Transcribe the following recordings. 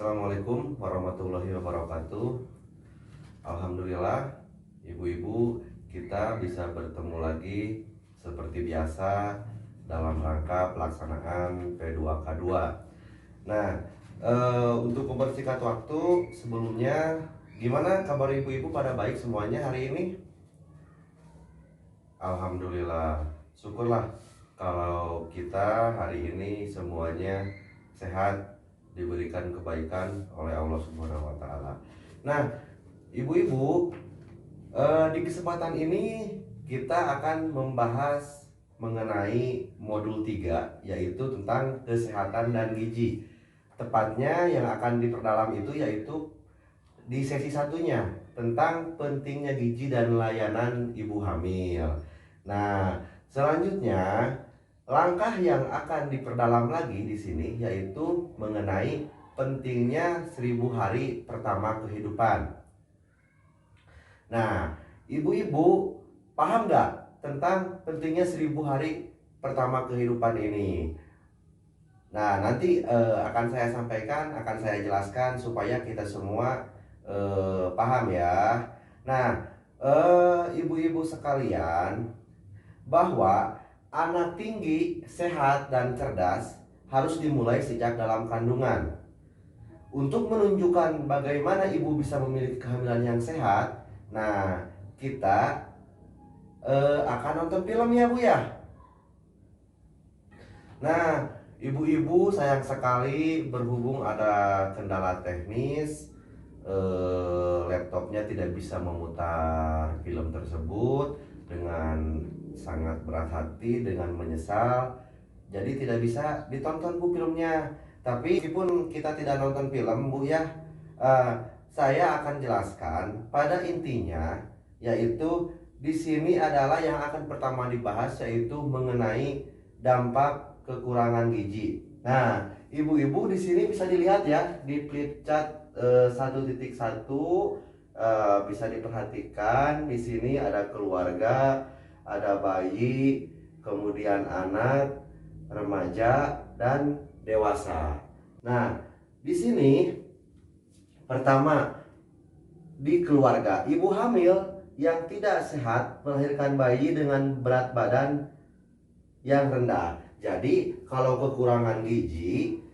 Assalamualaikum warahmatullahi wabarakatuh. Alhamdulillah, ibu-ibu, kita bisa bertemu lagi seperti biasa dalam rangka pelaksanaan P2K2. Nah, untuk mempersingkat waktu, sebelumnya gimana kabar ibu-ibu, pada baik semuanya hari ini? Alhamdulillah, syukurlah kalau kita hari ini semuanya sehat, diberikan kebaikan oleh Allah Subhanahu wa taala. Nah, ibu-ibu, di kesempatan ini kita akan membahas mengenai modul 3, yaitu tentang kesehatan dan gizi. Tepatnya yang akan diperdalam itu yaitu di sesi satunya tentang pentingnya gizi dan layanan ibu hamil. Nah, selanjutnya langkah yang akan diperdalam lagi di sini yaitu mengenai pentingnya 1000 hari pertama kehidupan. Nah, ibu-ibu paham nggak tentang pentingnya 1000 hari pertama kehidupan ini? Nah, nanti akan saya sampaikan, akan saya jelaskan supaya kita semua paham ya. Nah, ibu-ibu sekalian, bahwa anak tinggi, sehat, dan cerdas harus dimulai sejak dalam kandungan. Untuk menunjukkan bagaimana ibu bisa memiliki kehamilan yang sehat, nah kita akan nonton film ya Bu ya. Nah, ibu-ibu sayang sekali berhubung ada kendala teknis, laptopnya tidak bisa memutar film tersebut. Dengan sangat berat hati, dengan menyesal, jadi tidak bisa ditonton Bu filmnya. Tapi meskipun kita tidak nonton film Bu ya, saya akan jelaskan pada intinya, yaitu di sini adalah yang akan pertama dibahas yaitu mengenai dampak kekurangan gizi. Nah, ibu-ibu di sini bisa dilihat ya di flipchart 1.1, bisa diperhatikan di sini ada keluarga, ada bayi, kemudian anak, remaja, dan dewasa. Nah, di sini pertama di keluarga, ibu hamil yang tidak sehat melahirkan bayi dengan berat badan yang rendah. Jadi kalau kekurangan gizi,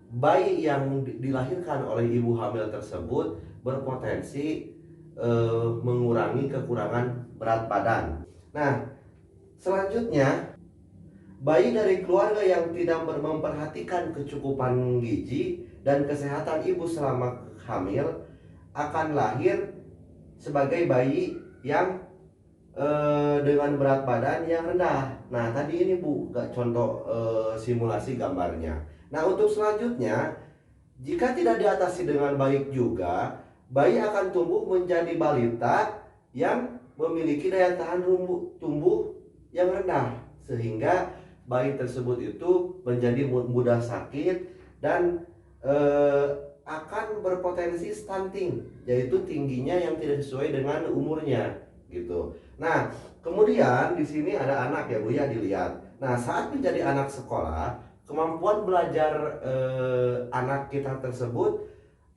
bayi yang dilahirkan oleh ibu hamil tersebut berpotensi mengurangi kekurangan berat badan. Nah, selanjutnya bayi dari keluarga yang tidak memperhatikan kecukupan gizi dan kesehatan ibu selama hamil akan lahir sebagai bayi yang dengan berat badan yang rendah. Nah, tadi ini Bu, contoh simulasi gambarnya. Nah, untuk selanjutnya, jika tidak diatasi dengan baik juga, bayi akan tumbuh menjadi balita yang memiliki daya tahan tumbuh yang rendah, sehingga bayi tersebut itu menjadi mudah sakit dan akan berpotensi stunting, yaitu tingginya yang tidak sesuai dengan umurnya gitu. Nah, kemudian di sini ada anak ya Bu ya, dilihat. Nah, saat menjadi anak sekolah, kemampuan belajar anak kita tersebut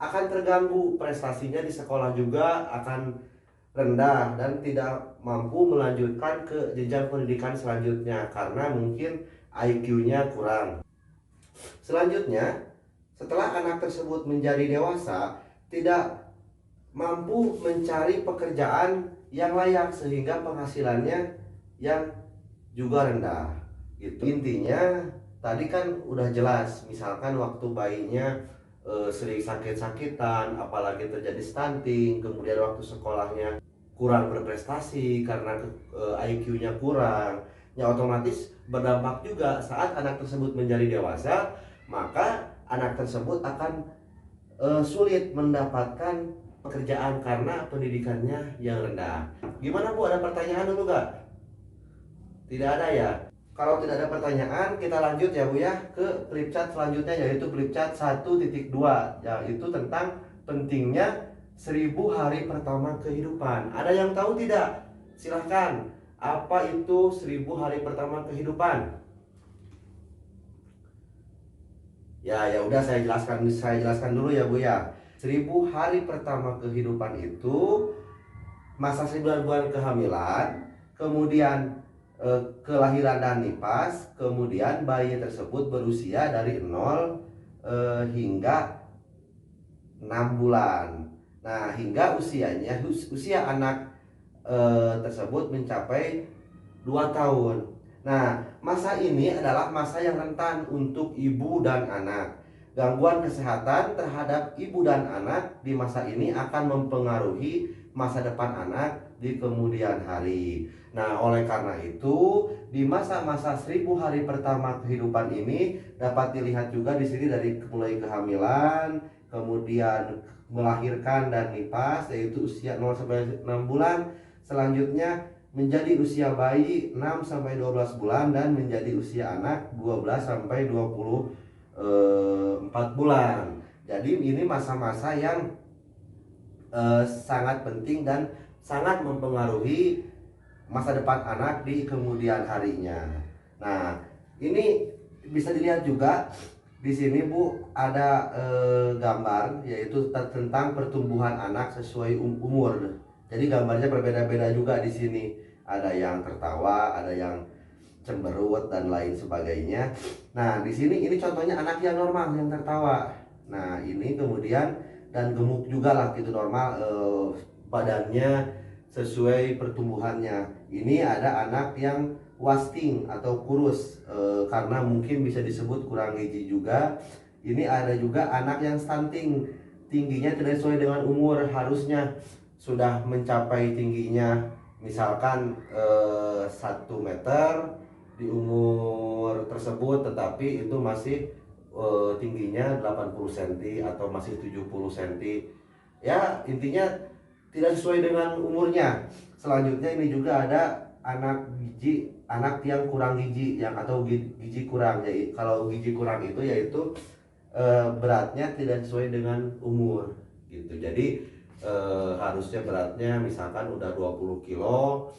akan terganggu, prestasinya di sekolah juga akan rendah dan tidak mampu melanjutkan ke jenjang pendidikan selanjutnya karena mungkin IQ-nya kurang. Selanjutnya, setelah anak tersebut menjadi dewasa, tidak mampu mencari pekerjaan yang layak sehingga penghasilannya yang juga rendah gitu. Intinya tadi kan udah jelas, misalkan waktu bayinya sering sakit-sakitan, apalagi terjadi stunting, kemudian waktu sekolahnya kurang berprestasi karena IQ-nya kurang, ya otomatis berdampak juga saat anak tersebut menjadi dewasa, maka anak tersebut akan sulit mendapatkan pekerjaan karena pendidikannya yang rendah. Gimana Bu, ada pertanyaan dulu gak? Tidak ada ya? Kalau tidak ada pertanyaan, kita lanjut ya Bu ya ke flipchart selanjutnya, yaitu flipchart 1.2, yaitu tentang pentingnya 1000 hari pertama kehidupan. Ada yang tahu tidak? Silahkan. Apa itu 1000 hari pertama kehidupan? Ya udah saya jelaskan dulu ya Bu ya. 1.000 hari pertama kehidupan itu masa 9 bulan kehamilan, kemudian kelahiran dan nipas, kemudian bayi tersebut berusia dari 0 hingga 6 bulan. Nah, hingga usia anak tersebut mencapai 2 tahun. Nah, masa ini adalah masa yang rentan untuk ibu dan anak. Gangguan kesehatan terhadap ibu dan anak di masa ini akan mempengaruhi masa depan anak di kemudian hari. Nah, oleh karena itu, di masa-masa 1.000 hari pertama kehidupan ini dapat dilihat juga di sini dari mulai kehamilan, kemudian melahirkan dan nipas yaitu usia 0 sampai 6 bulan. Selanjutnya menjadi usia bayi 6 sampai 12 bulan dan menjadi usia anak 12 sampai 24 bulan. Jadi ini masa-masa yang sangat penting dan sangat mempengaruhi masa depan anak di kemudian harinya. Nah, ini bisa dilihat juga di sini Bu ada gambar yaitu tentang pertumbuhan anak sesuai umur. Jadi gambarnya berbeda-beda juga di sini. Ada yang tertawa, ada yang cemberut dan lain sebagainya. Nah, di sini ini contohnya anak yang normal yang tertawa. Nah, ini kemudian dan gemuk juga lah gitu normal badannya sesuai pertumbuhannya. Ini ada anak yang wasting atau kurus karena mungkin bisa disebut kurang gizi juga. Ini ada juga anak yang stunting, tingginya tidak sesuai dengan umur, harusnya sudah mencapai tingginya misalkan 1 meter di umur tersebut, tetapi itu masih tingginya 80 cm atau masih 70 cm. Ya, intinya tidak sesuai dengan umurnya. Selanjutnya ini juga ada anak yang kurang gizi yang atau gizi kurang. Jadi kalau gizi kurang itu yaitu beratnya tidak sesuai dengan umur gitu. Jadi harusnya beratnya misalkan udah 20 kilo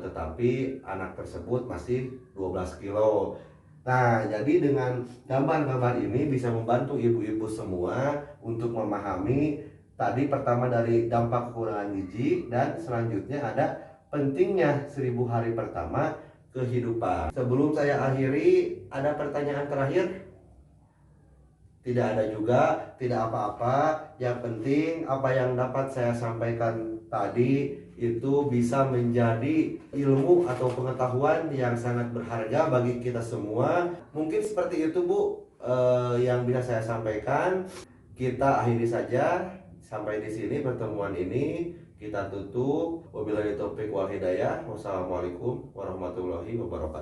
tetapi anak tersebut masih 12 kilo. Nah, jadi dengan gambar-gambar ini bisa membantu ibu-ibu semua untuk memahami tadi pertama dari dampak kekurangan gizi dan selanjutnya ada pentingnya 1.000 hari pertama kehidupan. Sebelum saya akhiri, ada pertanyaan terakhir? Tidak ada juga, tidak apa-apa. Yang penting apa yang dapat saya sampaikan tadi itu bisa menjadi ilmu atau pengetahuan yang sangat berharga bagi kita semua. Mungkin seperti itu Bu yang bisa saya sampaikan. Kita akhiri saja sampai di sini pertemuan ini. Kita tutup. Wabillahi taufiq wal hidayah. Wassalamualaikum warahmatullahi wabarakatuh.